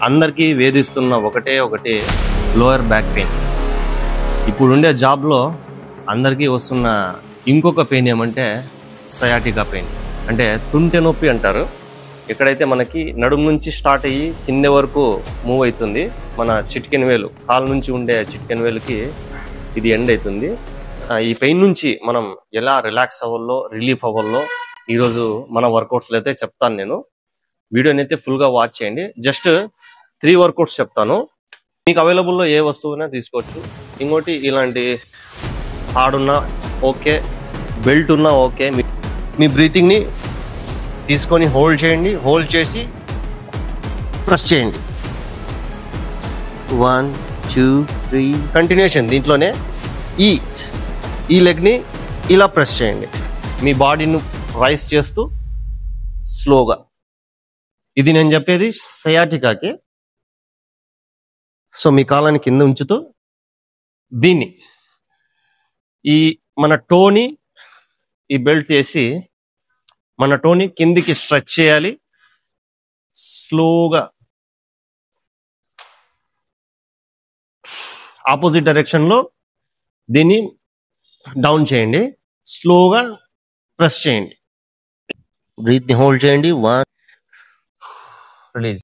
అందరికీ వేధిస్తున్న ఒకటే లోయర్ బ్యాక్ పెయిన్. ఇప్పుడుండే జాబ్లో అందరికీ వస్తున్న ఇంకొక పెయిన్ ఏమంటే సయాటికా పెయిన్, అంటే తుంటె నొప్పి అంటారు. ఇక్కడైతే మనకి నడుము నుంచి స్టార్ట్ అయ్యి కింద వరకు మూవ్ అవుతుంది. మన చిటికెన వేలు, కాలు నుంచి ఉండే చిటికెన వేలుకి ఇది ఎండ్ అవుతుంది. ఈ పెయిన్ నుంచి మనం ఎలా రిలాక్స్ అవ్వాలో, రిలీఫ్ అవ్వాలో ఈరోజు మన వర్కౌట్స్లో అయితే చెప్తాను. నేను వీడియోని అయితే ఫుల్గా వాచ్ చేయండి. జస్ట్ 3 వర్కౌట్స్ చెప్తాను. మీకు అవైలబుల్లో ఏ వస్తువునా తీసుకోవచ్చు. ఇంకోటి, ఇలాంటి తాడు ఉన్నా ఓకే, బెల్ట్ ఉన్నా ఓకే. మీ బ్రీతింగ్ని తీసుకొని హోల్డ్ చేయండి. హోల్డ్ చేసి ప్రెస్ చేయండి. 1 2 3 కంటిన్యూషన్. దీంట్లోనే ఈ లెగ్ని ఇలా ప్రెస్ చేయండి. మీ బాడీని రైస్ చేస్తూ స్లోగా. ఇది నేను చెప్పేది సయాటికాకి. సో మీ కాలాన్ని కింద ఉంచుతూ దీన్ని, మన టోని, ఈ బెల్ట్ తీసి మన టోని కిందికి స్ట్రెచ్ చేయాలి. స్లోగా ఆపోజిట్ డైరెక్షన్లో దీన్ని డౌన్ చేయండి. స్లోగా ప్రెస్ చేయండి. బ్రీత్ని హోల్డ్ చేయండి. 1 రిలీజ్.